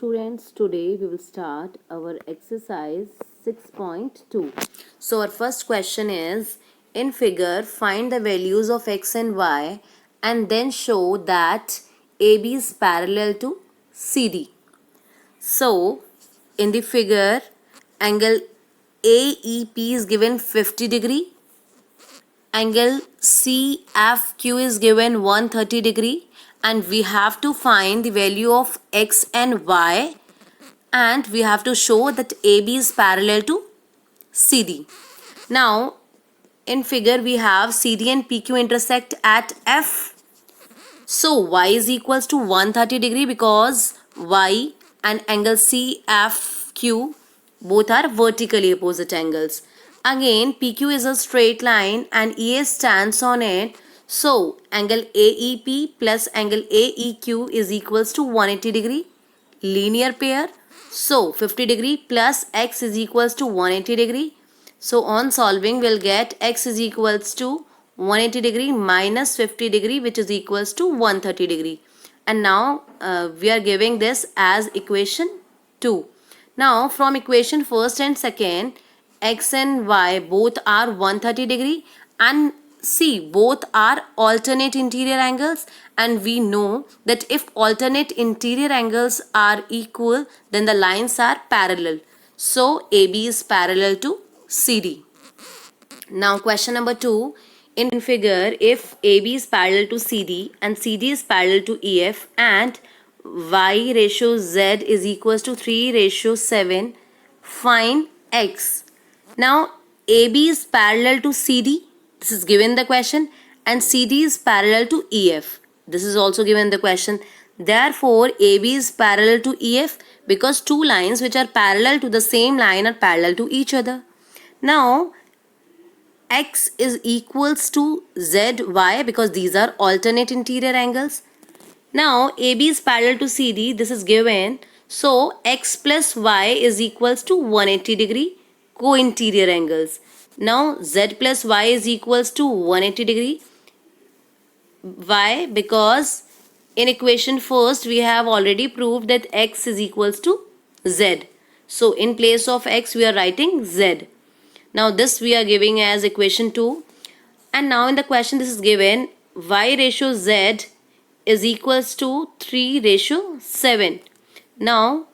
students, today we will start our exercise 6.2. So our first question is, in figure find the values of x and y and then show that AB is parallel to CD. So in the figure, angle AEP is given 50 degree, angle CFQ is given 130 degree, and we have to find the value of x and y, and we have to show that AB is parallel to CD. Now in figure we have CD and PQ intersect at F. So y is equals to 130 degree because y and angle CFQ both are vertically opposite angles. Again, PQ is a straight line and EA stands on it. So angle AEP plus angle AEQ is equals to 180 degree. Linear pair. So 50 degree plus x is equals to 180 degree. So on solving we'll get x is equals to 180 degree minus 50 degree, which is equals to 130 degree. And now we are giving this as equation 2. Now from equation first and second, x and y both are 130 degree, and see, both are alternate interior angles, and we know that if alternate interior angles are equal, then the lines are parallel. So AB is parallel to CD. Now question number 2. In figure, if AB is parallel to CD and CD is parallel to EF and Y ratio Z is equals to 3:7, find X. Now AB is parallel to CD. This is given the question, and CD is parallel to EF. This is also given the question. Therefore, AB is parallel to EF because two lines which are parallel to the same line are parallel to each other. Now, X is equals to ZY because these are alternate interior angles. Now, AB is parallel to CD. This is given. So, X plus Y is equals to 180 degree co-interior angles. Now Z plus Y is equals to 180 degree. Why? Because in equation first we have already proved that X is equals to Z. So in place of X we are writing Z. Now this we are giving as equation 2. And now in the question this is given, Y ratio Z is equals to 3:7. Now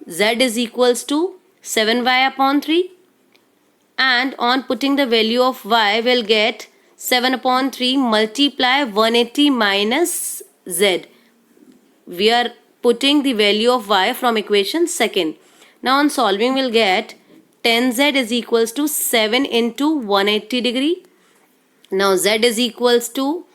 Z is equals to 7y upon 3. And on putting the value of y, we'll get 7 upon 3 multiply 180 minus z. We are putting the value of y from equation second. Now on solving we'll get 10z is equals to 7 into 180 degree. Now z is equals to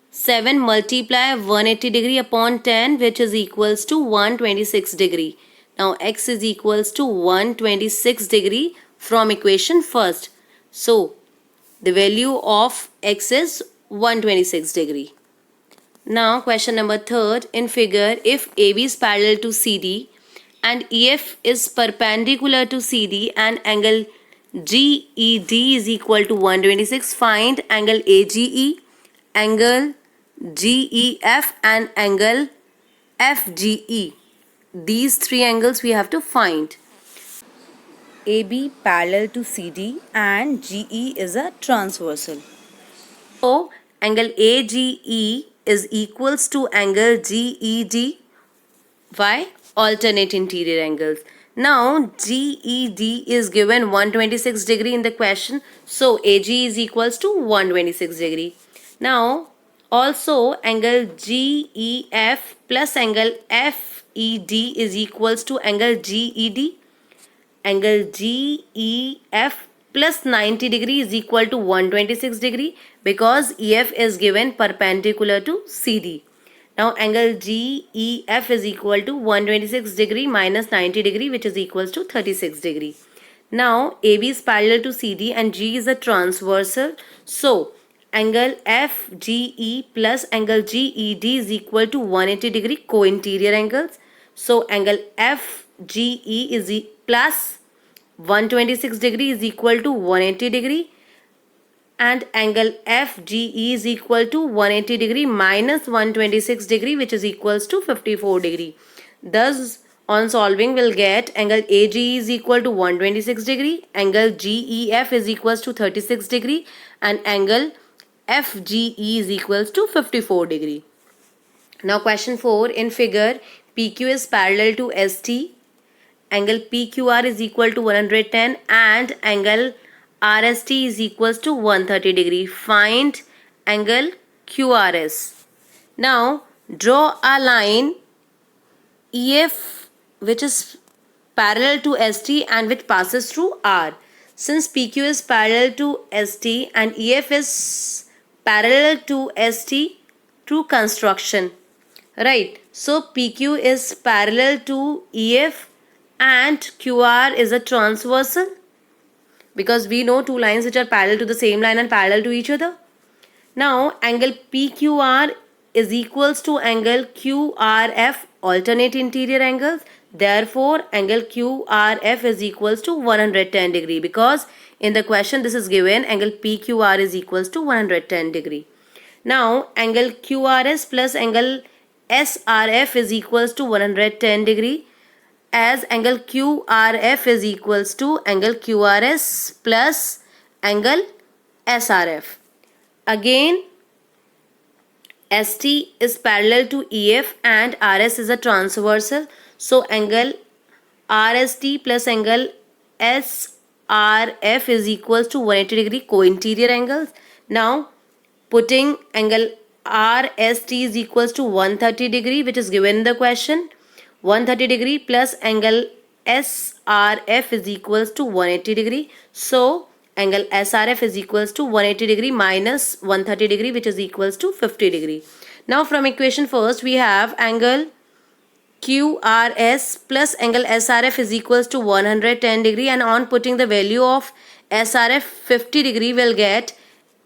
7 multiply 180 degree upon 10, which is equals to 126 degree. Now x is equals to 126 degree from equation first. So the value of x is 126 degree. Now question number 3. In figure, if AB is parallel to CD and EF is perpendicular to CD and angle GED is equal to 126, find angle AGE, angle GEF and angle FGE. These three angles we have to find. AB parallel to CD and GE is a transversal. So angle AGE is equals to angle GED. Why? Alternate interior angles. Now GED is given 126 degree in the question. So AG is equals to 126 degree. Now also angle GEF plus angle FED is equals to angle GED. Angle GEF plus 90 degree is equal to 126 degree because EF is given perpendicular to CD. Now angle GEF is equal to 126 degree minus 90 degree, which is equals to 36 degree. Now AB is parallel to CD and G is a transversal. So angle FGE plus angle GED is equal to 180 degree co-interior angles. So angle FGE is plus 126 degree is equal to 180 degree, and angle FGE is equal to 180 degree minus 126 degree, which is equals to 54 degree. Thus On solving, we'll get angle AG is equal to 126 degree, angle GEF is equals to 36 degree, and angle FGE is equals to 54 degree. Now question 4, in figure, PQ is parallel to ST, angle PQR is equal to 110 and angle RST is equals to 130 degree. Find angle QRS. Now draw a line EF which is parallel to ST and which passes through R. Since PQ is parallel to ST and EF is parallel to ST through construction, right? So PQ is parallel to EF and QR is a transversal, because we know two lines which are parallel to the same line and parallel to each other. Now angle PQR is equals to angle QRF, alternate interior angles. Therefore angle QRF is equals to 110 degree, because in the question this is given angle PQR is equals to 110 degree. Now angle QRS plus angle SRF is equals to 110 degree, as angle QRF is equals to angle QRS plus angle SRF. Again ST is parallel to EF and RS is a transversal. So angle RST plus angle SRF is equals to 180 degree co-interior angles. Now putting angle RST is equals to 130 degree, which is given in the question. 130 degree plus angle SRF is equals to 180 degree. So angle SRF is equals to 180 degree minus 130 degree, which is equals to 50 degree. Now from equation first we have angle QRS plus angle SRF is equals to 110 degree, and on putting the value of SRF 50 degree we'll get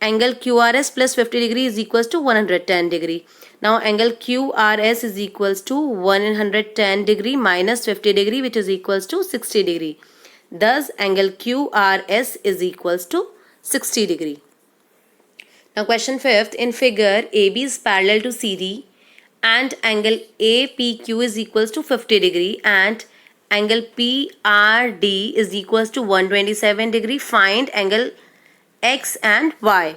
angle QRS plus 50 degree is equals to 110 degree. Now angle QRS is equals to 110 degree minus 50 degree, which is equals to 60 degree. Thus angle QRS is equals to 60 degree. Now question 5th, in figure AB is parallel to CD and angle APQ is equals to 50 degree and angle PRD is equals to 127 degree. Find angle X and Y.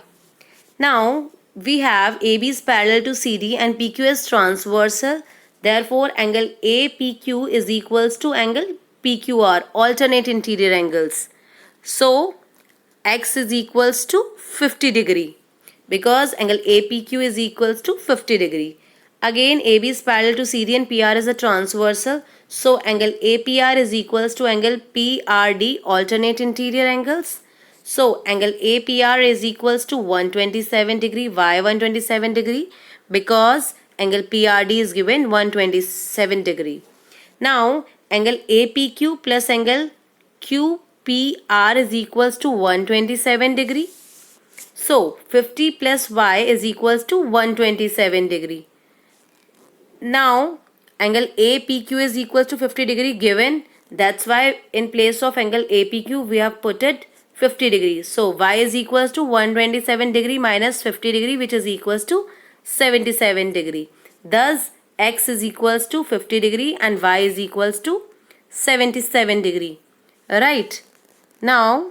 Now we have AB is parallel to CD and PQ is transversal. Therefore angle APQ is equals to angle PQR, alternate interior angles. So X is equals to 50 degree, because angle APQ is equals to 50 degree. Again AB is parallel to CD and PR is a transversal. So angle APR is equals to angle PRD, alternate interior angles. So angle APR is equals to 127 degree. Why 127 degree? Because angle PRD is given 127 degree. Now angle APQ plus angle QPR is equals to 127 degree. So 50 plus Y is equals to 127 degree. Now angle APQ is equals to 50 degree given. That's why in place of angle APQ we have put it 50 degrees. So Y is equals to 127 degree minus 50 degree, which is equals to 77 degree. Thus X is equals to 50 degree and Y is equals to 77 degree. Right. Now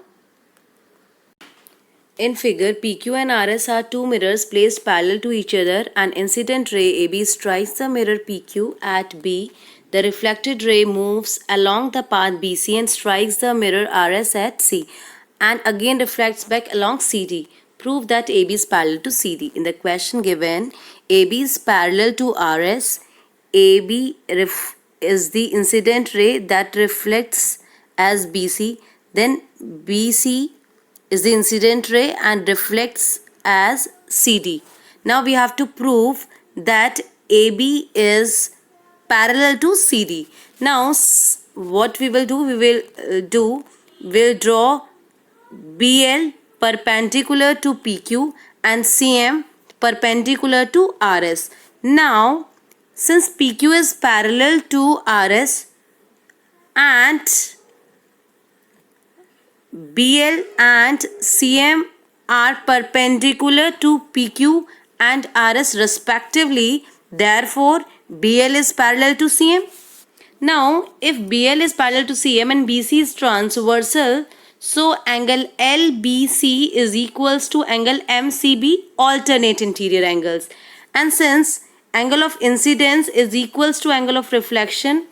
in figure, PQ and RS are two mirrors placed parallel to each other. An incident ray AB strikes the mirror PQ at B. The reflected ray moves along the path BC and strikes the mirror RS at C, and again reflects back along CD. Prove that AB is parallel to CD. In the question given, AB is parallel to RS. AB is the incident ray that reflects as BC. Then BC is the incident ray and reflects as CD. Now we have to prove that AB is parallel to CD. Now what we will do, we'll draw BL perpendicular to PQ and CM perpendicular to RS. Now since PQ is parallel to RS and BL and CM are perpendicular to PQ and RS respectively, therefore BL is parallel to CM. Now, if BL is parallel to CM and BC is transversal, so angle LBC is equals to angle MCB, alternate interior angles. And since angle of incidence is equals to angle of reflection,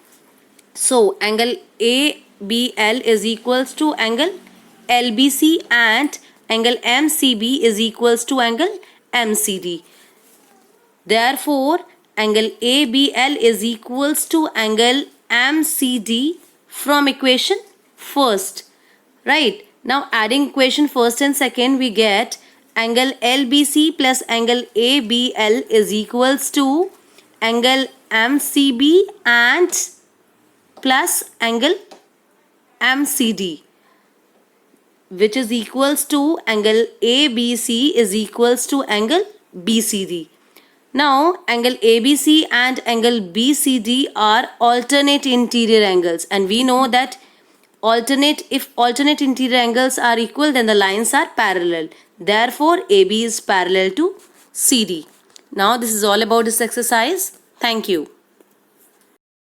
so angle ABL is equals to angle LBC and angle MCB is equals to angle MCD. Therefore, angle ABL is equals to angle MCD from equation first. Right? Now adding equation first and second, we get angle LBC plus angle ABL is equals to angle MCB and plus angle MCD, which is equals to angle ABC is equals to angle BCD. Now, angle ABC and angle BCD are alternate interior angles, and we know that if alternate interior angles are equal, then the lines are parallel. Therefore, AB is parallel to CD. Now, this is all about this exercise. Thank you.